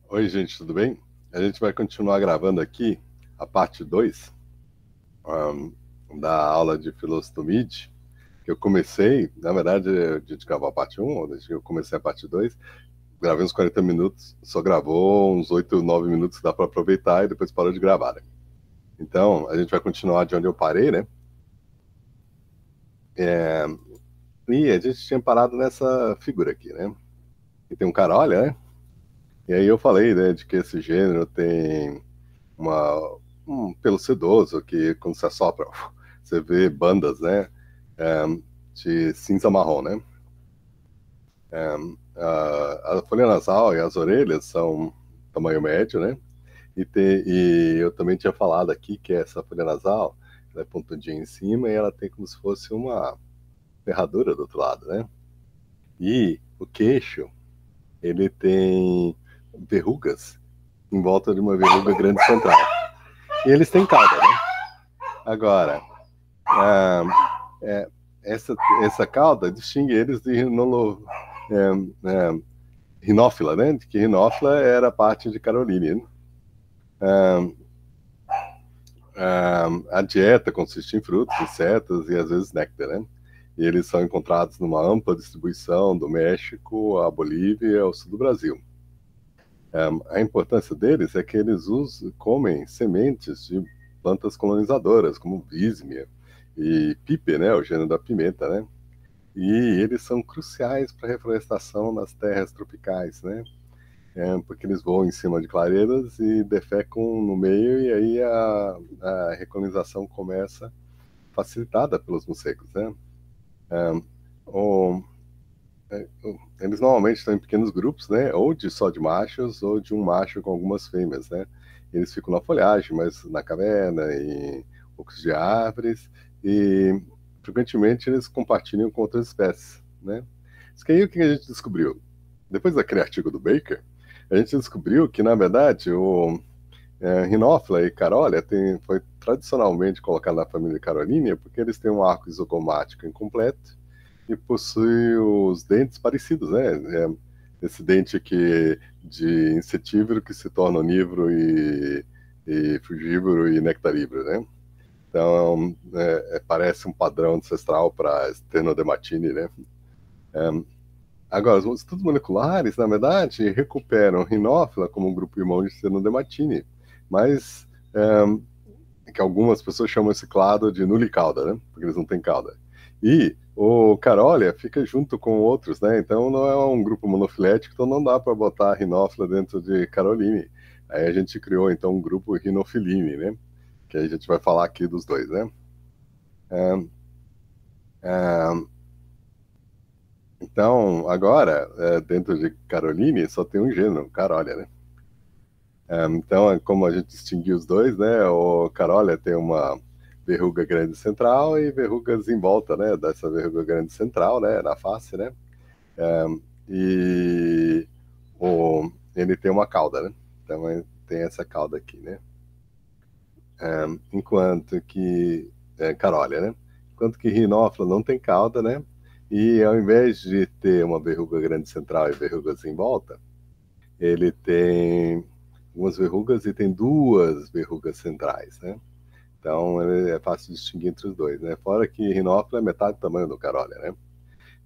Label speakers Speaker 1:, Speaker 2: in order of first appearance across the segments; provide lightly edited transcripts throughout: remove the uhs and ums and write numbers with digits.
Speaker 1: Oi, gente, tudo bem? A gente vai continuar gravando aqui a parte 2 da aula de Filostomide, que eu comecei, na verdade, a gente gravou a parte 1, eu comecei a parte 2, gravei uns 40 minutos, só gravou uns 8, 9 minutos que dá para aproveitar e depois parou de gravar, né? Então, a gente vai continuar de onde eu parei, né? É, e a gente tinha parado nessa figura aqui, né? E tem um cara, olha, né? E aí eu falei, né, de que esse gênero tem uma, um pelo sedoso, que quando você assopra, você vê bandas, né, é, de cinza marrom, né? A folha nasal e as orelhas são tamanho médio, né? E eu também tinha falado aqui que essa folha nasal, ela é pontudinha em cima e ela tem como se fosse uma ferradura do outro lado, né? E o queixo, ele tem verrugas em volta de uma verruga grande central. E eles têm cauda, né? Agora, ah, é, essa cauda distingue eles de rinófila, né? Que rinófila era parte de Caroline. Né? Ah, a dieta consiste em frutos, insetos e às vezes néctar, né? E eles são encontrados numa ampla distribuição do México à Bolívia e ao sul do Brasil. A importância deles é que eles comem sementes de plantas colonizadoras, como vísmia e pipe, né? O gênero da pimenta, né? E eles são cruciais para a reflorestação nas terras tropicais, né? Porque eles voam em cima de clareiras e defecam no meio, e aí a recolonização começa facilitada pelos morcegos, né? É, o, eles normalmente estão em pequenos grupos, né? Ou só de machos, ou de um macho com algumas fêmeas, né? Eles ficam na folhagem, mas na caverna, em ocos de árvores, e frequentemente eles compartilham com outras espécies, né? Isso que aí o que a gente descobriu? Depois daquele artigo do Baker, a gente descobriu que, na verdade, o Rhinófila e Carolia foi tradicionalmente colocado na família Carolinea porque eles têm um arco isogomático incompleto e possuem os dentes parecidos, né? Esse dente aqui de insetívoro que se torna onívoro e frugívoro e nectarívoro, né? Então, parece um padrão ancestral para Stenodematine, né? Agora, os estudos moleculares, na verdade, recuperam Rhinófila como um grupo irmão de Stenodematine, mas que algumas pessoas chamam esse clado de nulicauda, né? Porque eles não têm cauda. E o Carolia fica junto com outros, né? Então não é um grupo monofilético, então não dá para botar a Rhinófila dentro de Caroline. Aí a gente criou então um grupo Rhinofiline, né? Que aí a gente vai falar aqui dos dois, né? É, é, então, agora, dentro de Caroline, só tem um gênero, Carolia, né? Então, como a gente distinguiu os dois, né? O Carolia tem uma verruga grande central e verrugas em volta, né? Dessa verruga grande central, né? Na face, né? E ele tem uma cauda, né? Então, tem essa cauda aqui, né? Enquanto que Carolia, né? Enquanto que Rhinófila não tem cauda, né? E ao invés de ter uma verruga grande central e verrugas em volta, ele tem algumas verrugas e tem duas verrugas centrais, né? Então é fácil distinguir entre os dois, né? Fora que Rhinófila é metade do tamanho do Carolia, né?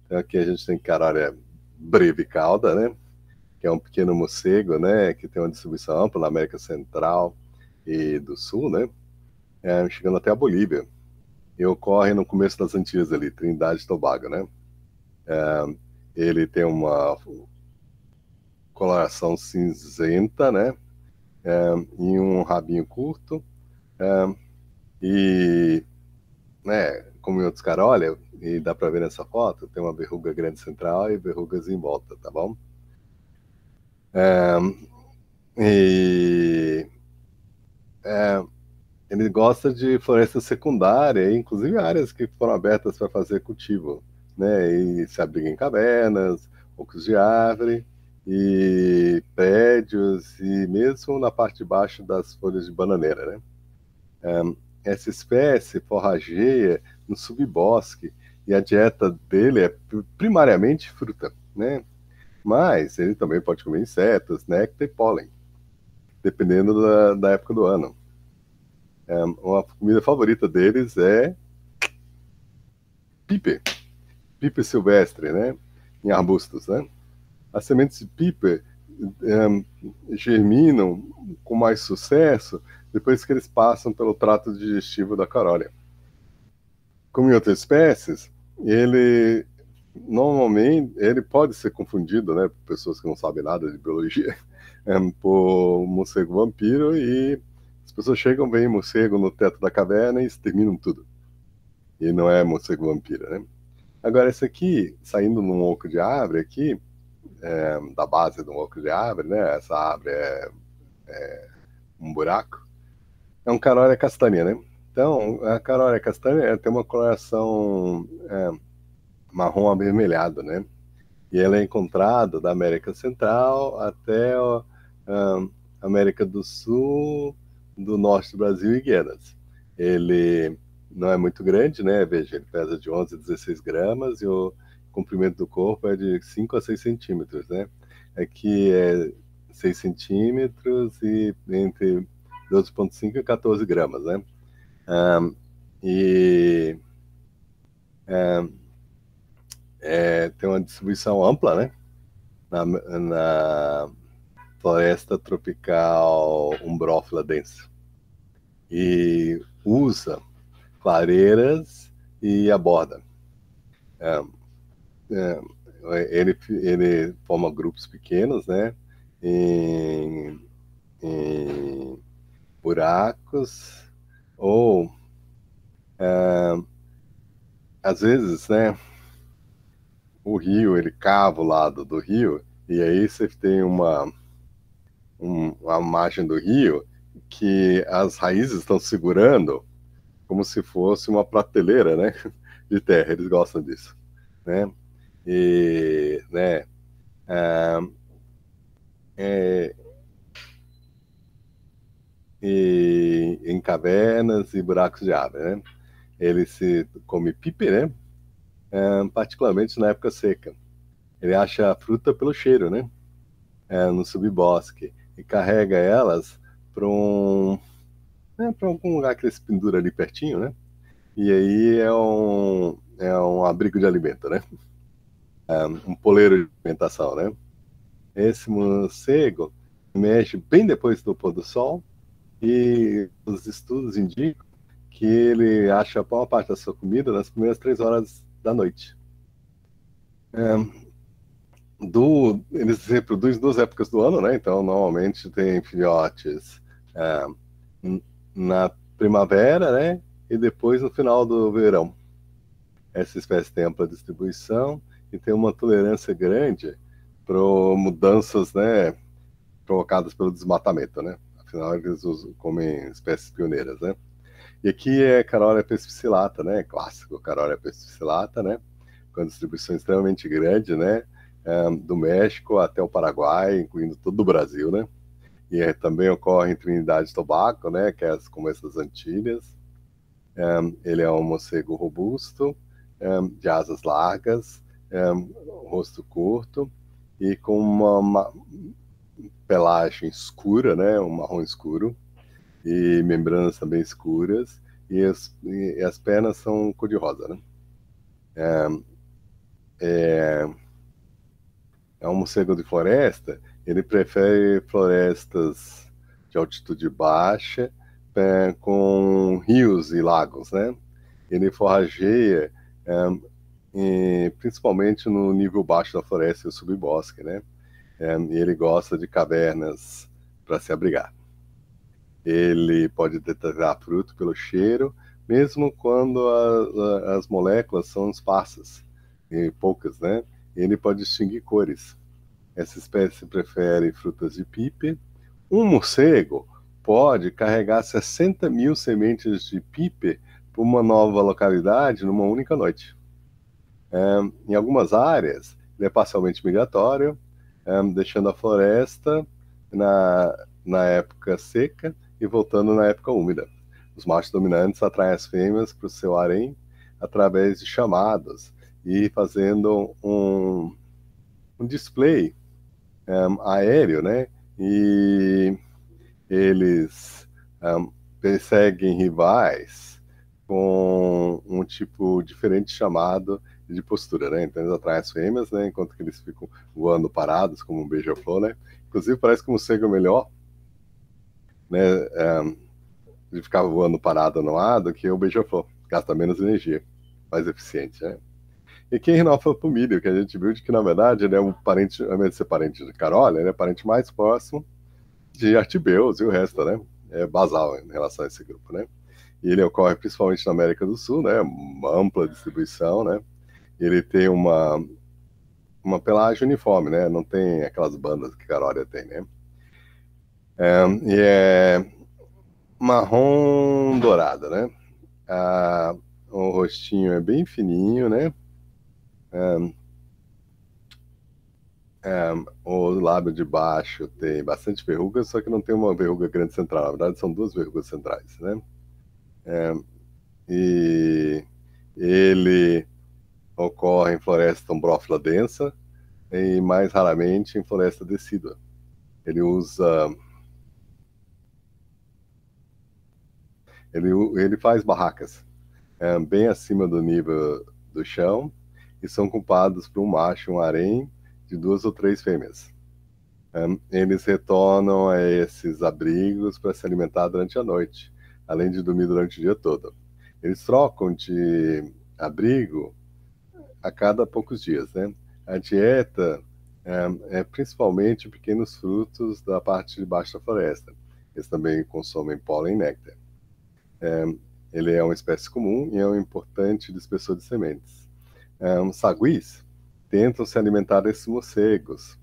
Speaker 1: Então aqui a gente tem Carolia brevicauda, né? Que é um pequeno morcego, né? Que tem uma distribuição ampla na América Central e do Sul, né? Chegando até a Bolívia. E ocorre no começo das Antilhas ali, Trindade e Tobago, né? Ele tem uma coloração cinzenta, né? E um rabinho curto. E, né, como em outros caras, olha, e dá para ver nessa foto, tem uma verruga grande central e verrugas em volta, tá bom? E ele gosta de floresta secundária, inclusive áreas que foram abertas para fazer cultivo, né? E se abriga em cavernas, ocos de árvore, e prédios, e mesmo na parte de baixo das folhas de bananeira, né? Essa espécie forrageia no subbosque, e a dieta dele é primariamente fruta, né? Mas ele também pode comer insetos, néctar e pólen, dependendo da época do ano. Uma comida favorita deles é piper, piper silvestre, né? Em arbustos, né? As sementes de piper germinam com mais sucesso depois que eles passam pelo trato digestivo da carólia. Como em outras espécies, ele normalmente ele pode ser confundido, né, por pessoas que não sabem nada de biologia, por morcego vampiro, e as pessoas chegam, veem morcego no teto da caverna e exterminam tudo. E não é morcego vampiro, né? Agora, esse aqui, saindo num oco de árvore aqui, da base de um oco de árvore, né? Essa árvore é um buraco. É um carólia castanha, né? Então, a carólia castanha tem uma coloração marrom avermelhado, né? E ela é encontrada da América Central até a América do Sul, do norte do Brasil e Guianas. Ele não é muito grande, né? Veja, ele pesa de 11 a 16 gramas e o comprimento do corpo é de 5 a 6 centímetros, né? Aqui é 6 centímetros e entre 12,5 e 14 gramas, né? E tem uma distribuição ampla, né? Na floresta tropical umbrófila densa. E usa clareiras e aborda. Ele forma grupos pequenos, né? Em buracos, ou às vezes, né? O rio, ele cava o lado do rio, e aí você tem uma margem do rio que as raízes estão segurando como se fosse uma prateleira, né, de terra. Eles gostam disso, né? E, né, é, e em cavernas e buracos de árvore, né? Ele se come pipe, né? Particularmente na época seca. Ele acha a fruta pelo cheiro, né? No subbosque, e carrega elas para para algum lugar que ele se pendura ali pertinho, né? E aí é um abrigo de alimento, né? Um poleiro de alimentação, né? Esse morcego emerge bem depois do pôr do sol, e os estudos indicam que ele acha a maior parte da sua comida nas primeiras 3 horas da noite. Eles se reproduzem 2 épocas do ano, né? Então, normalmente tem filhotes é, na primavera, né? E depois no final do verão. Essa espécie tem ampla distribuição e tem uma tolerância grande para mudanças, né, provocadas pelo desmatamento, né? Afinal, eles comem espécies pioneiras, né? E aqui é Carolia pesficillata, né? Clássico, Carolia pesficillata, né? Com distribuição extremamente grande, né? Do México até o Paraguai, incluindo todo o Brasil, né? E também ocorre em Trinidade e Tobago, né? Que é como essas Antilhas. Ele é um morcego robusto, de asas largas, rosto curto e com uma pelagem escura, né? Um marrom escuro, e membranas também escuras, e as pernas são cor-de-rosa, né? É um morcego de floresta. Ele prefere florestas de altitude baixa, com rios e lagos, né? Ele forrageia, principalmente no nível baixo da floresta e o subbosque, né? E ele gosta de cavernas para se abrigar. Ele pode detectar fruto pelo cheiro, mesmo quando as moléculas são esparsas e poucas, né? Ele pode distinguir cores. Essa espécie prefere frutas de pipe. Um morcego pode carregar 60 mil sementes de pipe para uma nova localidade numa única noite. Em algumas áreas, ele é parcialmente migratório, deixando a floresta na época seca e voltando na época úmida. Os machos dominantes atraem as fêmeas para o seu harém através de chamadas e fazendo um display aéreo, né? E eles perseguem rivais com um tipo diferente chamado de postura, né? Então eles atraem as fêmeas, né? Enquanto que eles ficam voando parados, como um beija-flor, né? Inclusive parece que o morcego é melhor, né? De ficar voando parado no ar do que o beija-flor. Gasta menos energia, mais eficiente, né? E quem Rhinophophomídeo, que a gente viu de que, na verdade, ele é um parente, ao invés de ser parente de Carola, ele é parente mais próximo de Artibeus e o resto, né? É basal em relação a esse grupo, né? E ele ocorre principalmente na América do Sul, né? Uma ampla distribuição, né? Ele tem uma pelagem uniforme, né? Não tem aquelas bandas que Carola tem, né? E é marrom dourada, né? O rostinho é bem fininho, né? O lábio de baixo tem bastante verrugas, só que não tem uma verruga grande central. Na verdade, são duas verrugas centrais, né? E ele ocorre em floresta umbrófila densa e mais raramente em floresta decídua. Ele usa, ele faz barracas bem acima do nível do chão e são ocupados por um macho e um harém de 2 ou 3 fêmeas. Eles retornam a esses abrigos para se alimentar durante a noite, além de dormir durante o dia todo. Eles trocam de abrigo a cada poucos dias, né? A dieta é principalmente pequenos frutos da parte de baixo da floresta. Eles também consomem pólen e néctar. Ele é uma espécie comum e é um importante dispersor de sementes. Saguis tentam se alimentar desses morcegos,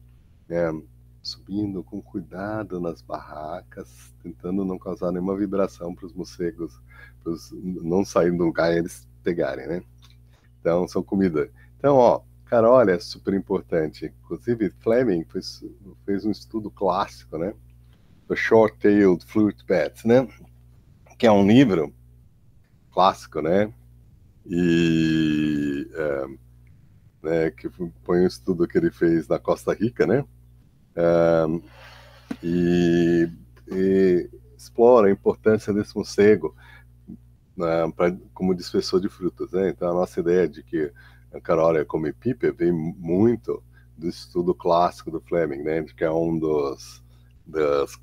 Speaker 1: subindo com cuidado nas barracas, tentando não causar nenhuma vibração para os morcegos, para não saírem do lugar e eles pegarem, né? Então, são comida. Então, ó, cara, olha, é super importante. Inclusive, Fleming fez um estudo clássico, né? The Short-Tailed Fruit Bats, né? Que é um livro clássico, né? E que foi um estudo que ele fez na Costa Rica, né? E explora a importância desse morcego como dispersor de frutas, né? Então a nossa ideia de que a carola come pipa vem muito do estudo clássico do Fleming, né? Que é um dos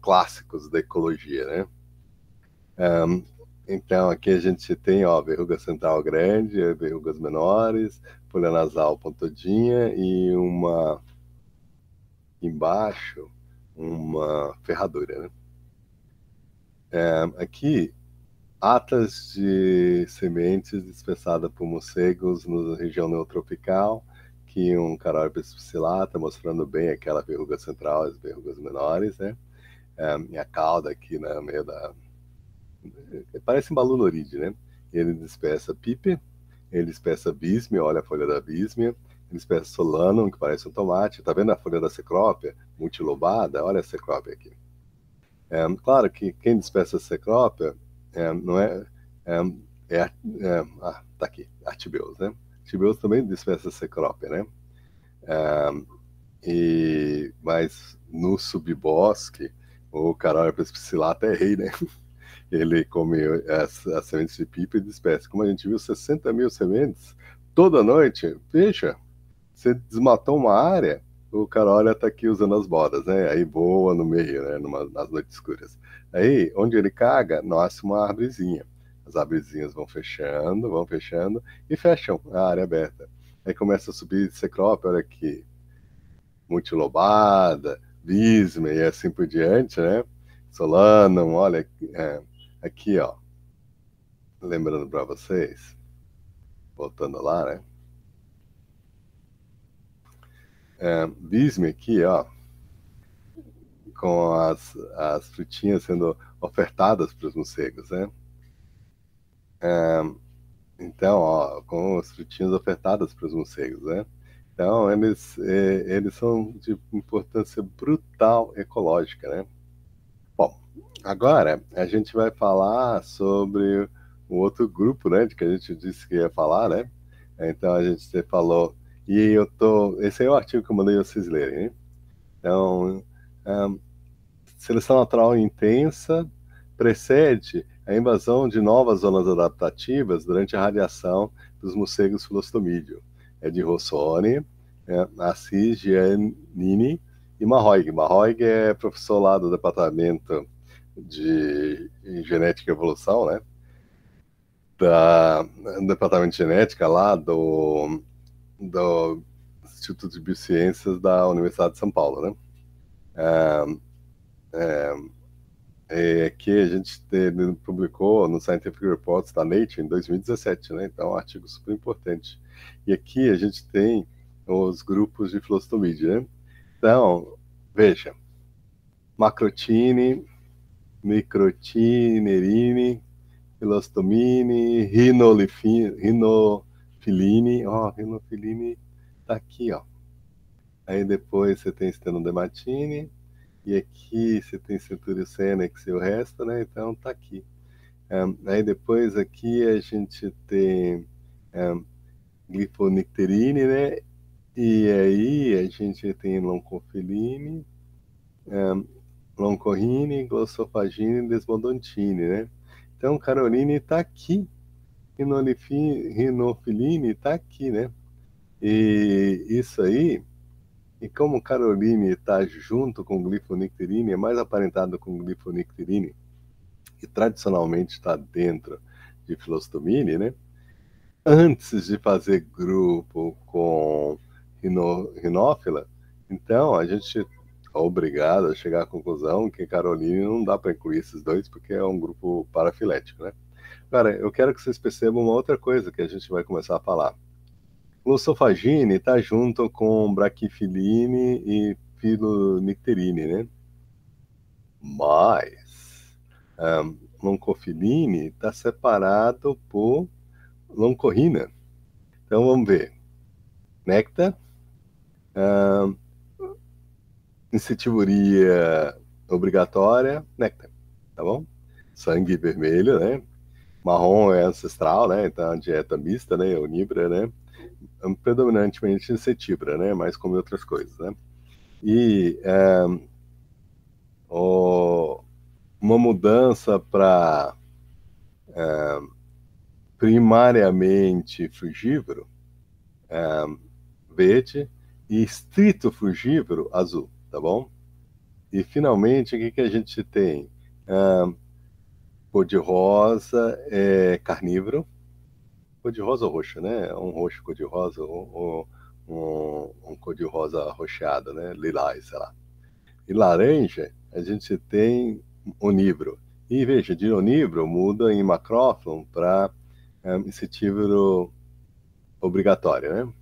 Speaker 1: clássicos da ecologia, né? Então aqui a gente tem, ó, verruga central grande, verrugas menores, folha nasal pontudinha e embaixo uma ferradura, né? Aqui atas de sementes dispersadas por morcegos na região neotropical, que um Carolis piscillata, mostrando bem aquela verruga central, as verrugas menores, né? E a cauda aqui na meio da... Parece um balunoride, né? Ele dispersa pipe, ele dispersa bisme, olha a folha da bisme, ele dispersa solanum, que parece um tomate. Tá vendo a folha da cecrópia multilobada? Olha a cecrópia aqui. Claro que quem dispersa a cecrópia não é, tá aqui, Artibeus, né? Artibeus também dispersa cecrópia, né? Mas no subbosque, o Carolis piscillata é rei, né? Ele come as sementes de pipa e dispersa. Como a gente viu, 60 mil sementes toda noite. Veja, você desmatou uma área, o Carola está aqui usando as bodas, né? Aí voa no meio, né? Nas noites escuras. Aí, onde ele caga, nasce uma árvorezinha. As árvorezinhas vão fechando e fecham a área aberta. Aí começa a subir cecrópia, olha aqui, multilobada, bisme e assim por diante, né? Solanum, olha, aqui, ó. Lembrando para vocês, voltando lá, né? Bisme aqui, ó, com as frutinhas sendo ofertadas para os morcegos, né? Então, ó, com as frutinhas ofertadas para os morcegos, né? Então, eles são de importância brutal ecológica, né? Bom, agora a gente vai falar sobre o outro grupo, né, de que a gente disse que ia falar, né? Então, a gente falou, esse aí é o artigo que eu mandei vocês lerem, hein? Então, seleção natural intensa precede a invasão de novas zonas adaptativas durante a radiação dos morcegos filostomídeo. É de Rossoni, Assis, Giannini e Marroig. Marroig é professor lá do Departamento de Genética e Evolução, né? Do Departamento de Genética lá do Instituto de Biociências da Universidade de São Paulo, né? Que a gente publicou no Scientific Reports da Nature em 2017, né? Então, é um artigo super importante. E aqui a gente tem os grupos de filostomídia, né? Então, veja, macrotine, microtinerine, filostomine, rinofiline, rinofiline tá aqui, ó. Aí depois você tem estenodermatine, e aqui você tem Centúrio Senex e o resto, né? Então tá aqui. Aí depois aqui a gente tem glifonicterine, né? E aí a gente tem loncofiline, loncorrine, glossofagine e desmodontine, né? Então caroline está aqui, rinofiline está aqui, né? E isso aí, e como caroline está junto com glifonicterine, é mais aparentado com glifonicterine, que tradicionalmente está dentro de filostomine, né? Antes de fazer grupo com rinófila, então a gente é obrigado a chegar à conclusão que caroline não dá para incluir esses dois, porque é um grupo parafilético, né? Agora, eu quero que vocês percebam uma outra coisa que a gente vai começar a falar. Glossofagine está junto com braquifiline e filonicterine, né? Mas loncofiline está separado por loncorrina. Então vamos ver. Néctar, insetivoria obrigatória, néctar, tá bom? Sangue vermelho, né? Marrom é ancestral, né? Então a dieta mista, né? Onívora, né? Predominantemente insetívora, né? Mas come outras coisas, né? E uma mudança para primariamente frugívoro, verde, e estrito frugívoro, azul, tá bom? E finalmente, o que a gente tem? Cor-de-rosa é carnívoro, cor-de-rosa ou roxo, né? Um roxo cor-de-rosa ou um cor-de-rosa arroxeado, né? Lilás, sei lá. E laranja, a gente tem onívoro. E veja, de onívoro muda em macrófilo para insetívoro obrigatório, né?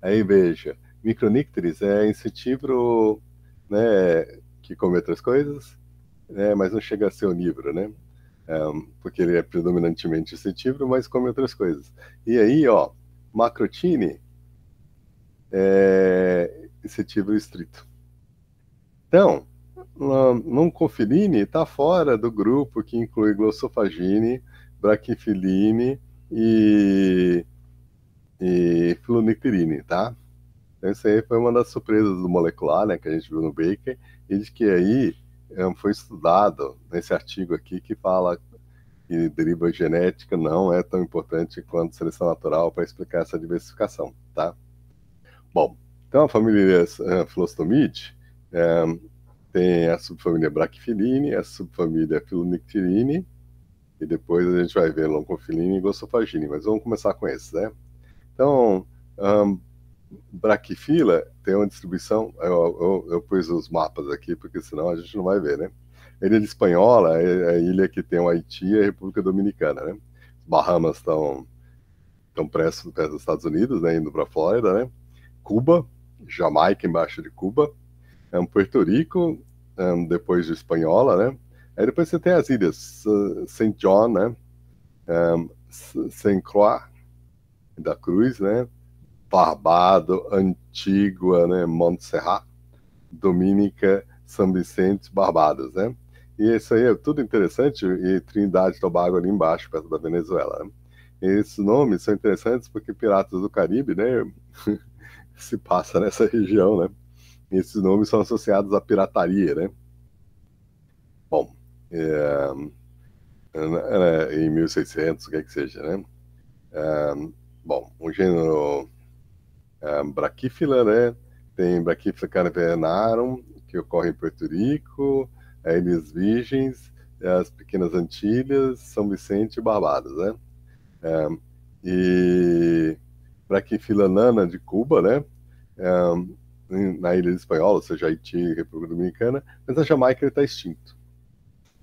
Speaker 1: Aí veja, micronícteris é insetívoro, né, que come outras coisas, né, mas não chega a ser onívoro, né? Porque ele é predominantemente insetívoro, mas come outras coisas. E aí, ó, macrotine é insetívoro estrito. Então, loncofiline está fora do grupo que inclui glossofagine, braquifiline e fluonicterine, tá? Então, isso aí foi uma das surpresas do molecular, né, que a gente viu no Baker, e de que aí foi estudado nesse artigo aqui que fala que deriva genética não é tão importante quanto seleção natural para explicar essa diversificação, tá? Bom, então a família Phlostomidae tem a subfamília Brachyphyline, a subfamília Phyllonyctyrine, e depois a gente vai ver Loncofiline e Glossophagidae, mas vamos começar com esses, né? Então, Brachyphylla tem uma distribuição, eu pus os mapas aqui, porque senão a gente não vai ver, né? A ilha de Espanhola é a ilha que tem o Haiti e a República Dominicana, né? Bahamas estão perto dos Estados Unidos, né? Indo para a Flórida, né? Cuba, Jamaica embaixo de Cuba, Puerto Rico, depois de Espanhola, né? Aí depois você tem as ilhas Saint John, né? Saint Croix da Cruz, né? Barbado, Antígua, né? Montserrat, Dominica, São Vicente, Barbados, né? E isso aí é tudo interessante, e Trindade e Tobago ali embaixo, perto da Venezuela, né? E esses nomes são interessantes porque Piratas do Caribe, né? Se passa nessa região, né? E esses nomes são associados à pirataria, né? Bom, é, em 1600, o que é que seja, né? Bom, o gênero Brachyphylla, né? Tem Brachyphylla cavernarum, que ocorre em Porto Rico, as Ilhas Virgens, as Pequenas Antilhas, São Vicente e Barbados, né? E Brachyphylla nana de Cuba, né? Na Ilha Espanhola, ou seja, Haiti, República Dominicana, mas na Jamaica ele está extinto.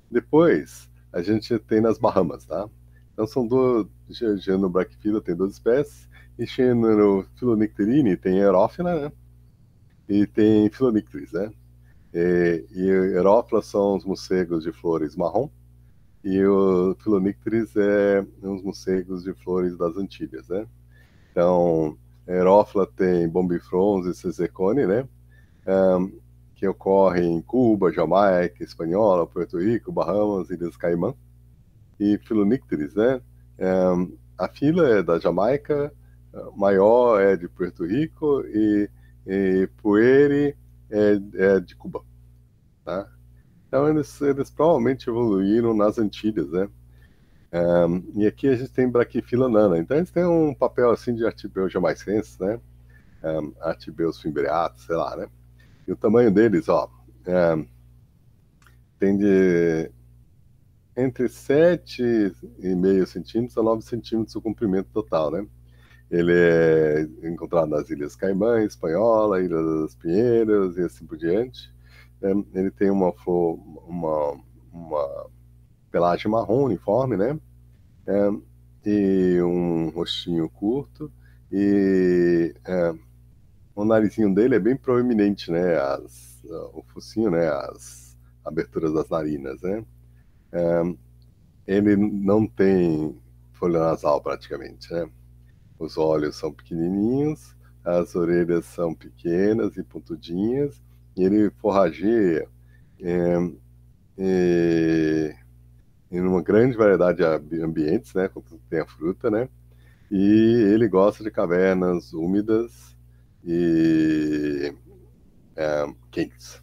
Speaker 1: Depois, a gente tem nas Bahamas, tá? Então são duas, gênero Brachyphylla tem duas espécies, e gênero Philonycterini tem Aerófila, né? E tem Philonycteris, né? E Aerófila são os morcegos de flores marrom, e o Philonycteris é uns morcegos de flores das Antilhas, né? Então, Aerófila tem Bombifrons e Cesecone, né? Que ocorre em Cuba, Jamaica, Espanhola, Porto Rico, Bahamas, Ilhas Caimã. E Philonycteris, né? A fila é da Jamaica, maior é de Porto Rico e Pueri é de Cuba, tá? Então eles provavelmente evoluíram nas Antilhas, né? E aqui a gente tem Brachyphylla nana. Então eles têm um papel assim de Artibeus jamaicenses, né? Artibeus fimbreatus, sei lá, né? E o tamanho deles, ó, tem de entre 7,5 centímetros a 9 centímetros o comprimento total, né? Ele é encontrado nas Ilhas Caimã, Espanhola, Ilha das Pinheiras e assim por diante. Ele tem uma flor, uma pelagem marrom uniforme, né? E um rostinho curto e o narizinho dele é bem proeminente, né? O focinho, né? As aberturas das narinas, né? Ele não tem folha nasal praticamente, né? Os olhos são pequenininhos, as orelhas são pequenas e pontudinhas, e ele forrageia em uma grande variedade de ambientes, né? Quando tem a fruta, né? E ele gosta de cavernas úmidas e quentes.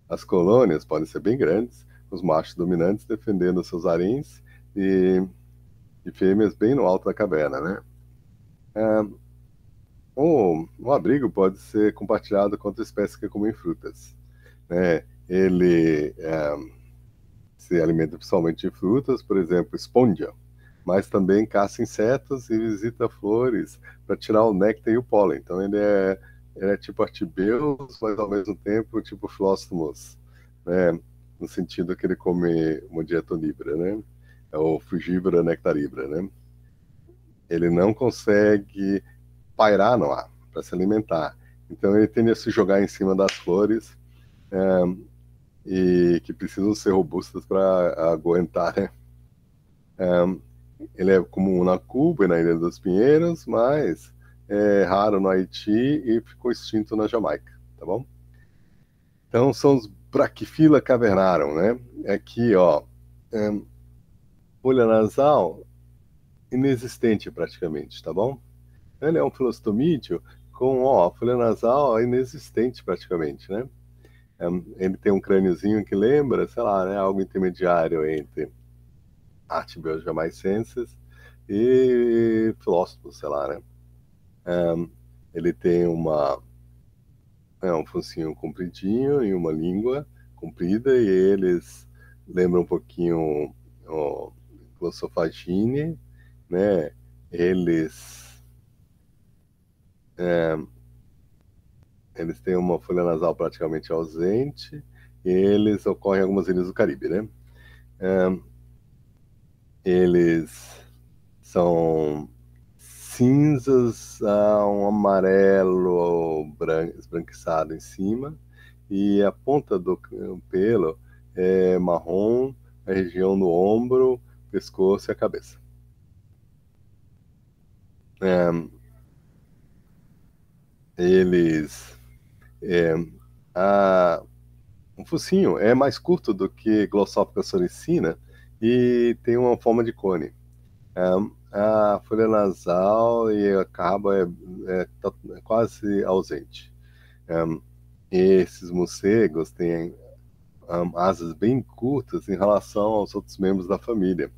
Speaker 1: As colônias podem ser bem grandes, os machos dominantes defendendo seus haréns e fêmeas bem no alto da caverna, né? O abrigo pode ser compartilhado com outra espécie que comem frutas, né? Ele se alimenta principalmente de frutas, por exemplo, esponja, mas também caça insetos e visita flores para tirar o néctar e o pólen. Então ele é tipo Artibeus, mas ao mesmo tempo tipo Philostomos, né? No sentido que ele come uma dieta onívora, né? Ou frugívora nectarívora, né? Ele não consegue pairar no ar para se alimentar. Então ele tende a se jogar em cima das flores e que precisam ser robustas para aguentar, né? Ele é comum na Cuba e na Ilha dos Pinheiros, mas é raro no Haiti e ficou extinto na Jamaica, tá bom? Então são os Brachyphylla cavernarum, né? Aqui, ó, folha nasal inexistente praticamente, tá bom? Ele é um filostomídeo com, ó, folha nasal inexistente praticamente, né? Ele tem um crâniozinho que lembra, sei lá, né, algo intermediário entre Artibeus jamaicenses e Filósofos, sei lá, né? Ele tem um focinho compridinho e uma língua comprida, e eles lembram um pouquinho o Glossophagidae, né? Eles têm uma folha nasal praticamente ausente, e eles ocorrem em algumas ilhas do Caribe, né? Eles são cinzas a um amarelo esbranquiçado em cima, e a ponta do pelo é marrom, a região do ombro, pescoço e a cabeça. Eles o focinho é mais curto do que Glossophoca soricina e tem uma forma de cone. A folha nasal e a cabo é quase ausente. esses morcegos têm asas bem curtas em relação aos outros membros da família.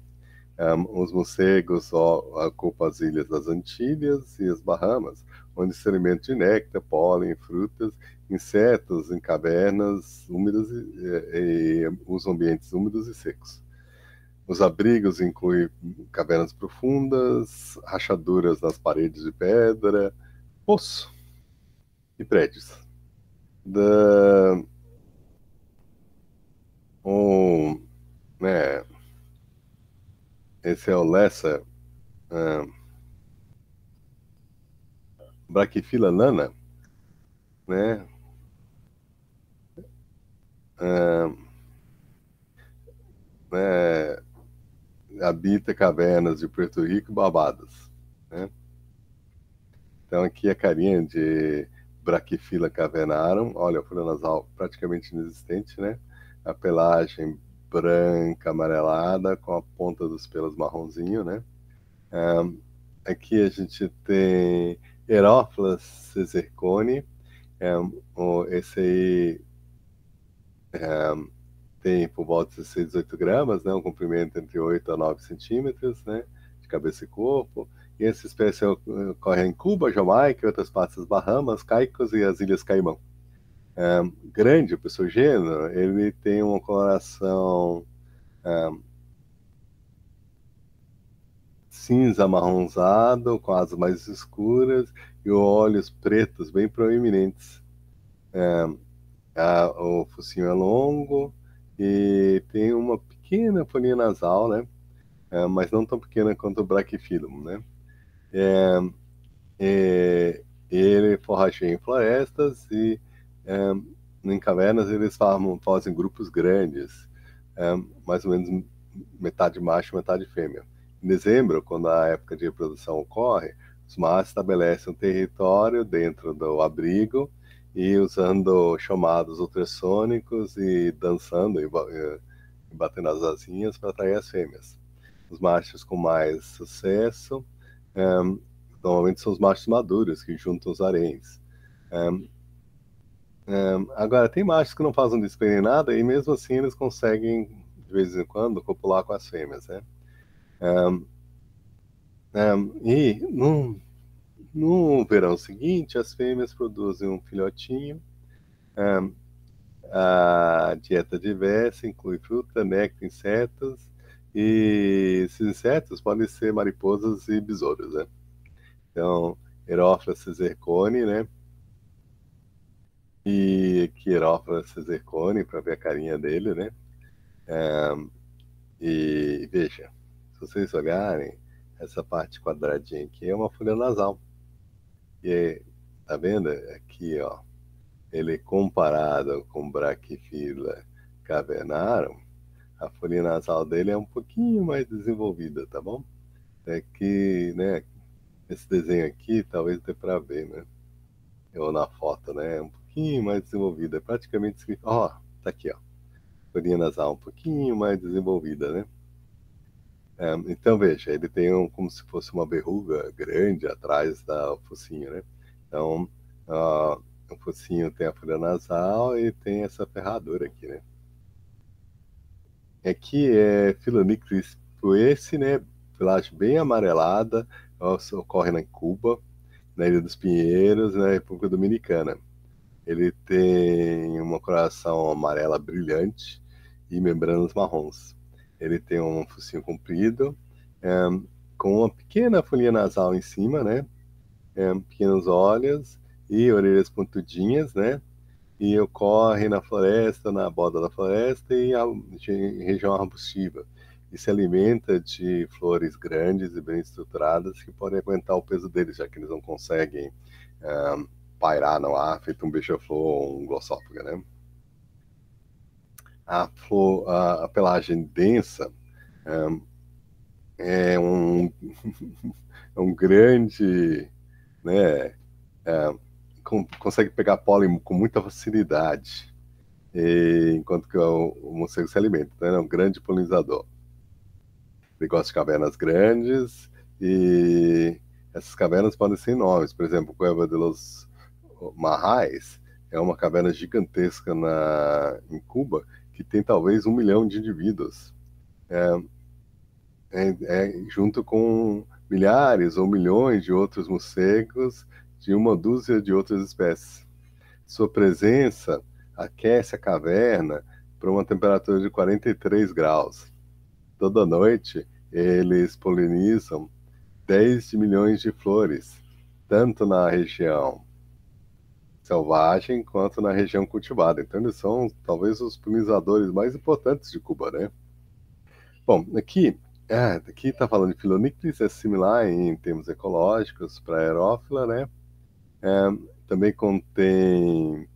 Speaker 1: Os morcegos só ocupam as ilhas das Antilhas e as Bahamas, onde se alimentam de néctar, pólen, frutas, insetos em cavernas úmidas e os ambientes úmidos e secos. Os abrigos incluem cavernas profundas, rachaduras nas paredes de pedra, poço e prédios. Né, esse é o Lesser Brachyphylla nana, né? Né, habita cavernas de Porto Rico e Barbados, né? Então aqui a carinha de Brachyphylla cavernarum, olha, a folha nasal praticamente inexistente, né? A pelagem branca, amarelada, com a ponta dos pelos marronzinho, né? Aqui a gente tem Herófilas caesercone, esse aí tem por volta de 16, 18 gramas, né? Um comprimento entre 8 a 9 centímetros, né? De cabeça e corpo. E essa espécie ocorre em Cuba, Jamaica, outras partes das Bahamas, Caicos e as Ilhas Caimão. Grande, o pessogênero, ele tem uma coloração cinza amarronzado, com asas mais escuras e olhos pretos bem proeminentes. O focinho é longo e tem uma pequena folhinha nasal, né? Mas não tão pequena quanto o Brachyphyllum, né? Ele forrageia em florestas e em cavernas eles fazem grupos grandes, mais ou menos metade macho, metade fêmea. Em dezembro, quando a época de reprodução ocorre, os machos estabelecem um território dentro do abrigo e usando chamados ultrassônicos e dançando e batendo as asinhas para atrair as fêmeas. Os machos com mais sucesso normalmente são os machos maduros que juntam os haréns. Agora, tem machos que não fazem disco nem nada e mesmo assim eles conseguem, de vez em quando, copular com as fêmeas, né? E no verão seguinte, as fêmeas produzem um filhotinho. A dieta diversa inclui fruta, néctar, insetos, e esses insetos podem ser mariposas e besouros, né? Então, Herófilas caesercone, né? E aqui Herófilas caesercone, para ver a carinha dele, né? E veja, se vocês olharem, essa parte quadradinha aqui é uma folha nasal. E tá vendo? Aqui, ó, ele comparado com Brachyphylla cavernarum, a folha nasal dele é um pouquinho mais desenvolvida, tá bom? É que, né, esse desenho aqui talvez dê para ver, né? Ou na foto, né? É um pouquinho mais desenvolvida, é praticamente, ó, tá aqui, ó. Folha nasal um pouquinho mais desenvolvida, né? Então veja, ele tem como se fosse uma verruga grande atrás da focinho, né? Então, o focinho tem a folha nasal e tem essa ferradura aqui, né? Aqui é Phyllonyctris poesse, né? Pelagem bem amarelada, ocorre na Cuba, na Ilha dos Pinheiros, na República Dominicana. Ele tem uma coloração amarela brilhante e membranas marrons. Ele tem um focinho comprido, com uma pequena folhinha nasal em cima, né? Pequenos olhos e orelhas pontudinhas, né? E ocorre na floresta, na borda da floresta e em região arbustiva. E se alimenta de flores grandes e bem estruturadas que podem aguentar o peso deles, já que eles não conseguem pairar no ar, feito um beija-flor ou um glossófaga, né? A pelagem densa é um, é um grande, né? Consegue pegar pólen com muita facilidade, enquanto que o morcego se alimenta, né? É um grande polinizador. Ele gosta de cavernas grandes e essas cavernas podem ser enormes. Por exemplo, Cueva de los Marrais é uma caverna gigantesca em Cuba, que tem talvez 1 milhão de indivíduos, junto com milhares ou milhões de outros morcegos de uma dúzia de outras espécies. Sua presença aquece a caverna para uma temperatura de 43 graus. Toda noite, eles polinizam 10 milhões de flores, tanto na região selvagem quanto na região cultivada. Então, eles são talvez os polinizadores mais importantes de Cuba, né? Bom, aqui está falando de Phyllonyctes, é similar em termos ecológicos para a Aerófila, né? Também contém,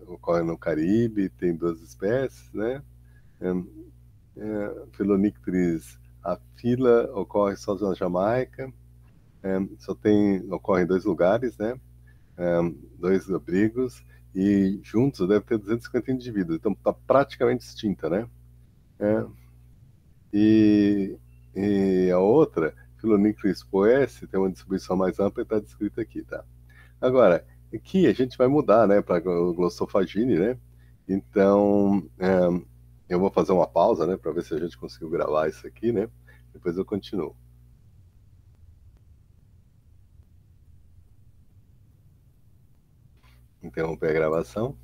Speaker 1: ocorre no Caribe, tem 2 espécies, né? Phyllonyctes afila ocorre só na Jamaica, ocorre em 2 lugares, né? 2 abrigos, e juntos deve ter 250 indivíduos, então está praticamente extinta, né? E, e a outra, Phyllonyctes poesse, tem uma distribuição mais ampla e está descrita aqui, tá? Agora, aqui a gente vai mudar, né, para Glossophagidae, né? Então, eu vou fazer uma pausa, né, para ver se a gente conseguiu gravar isso aqui, né? Depois eu continuo. Interromper a gravação.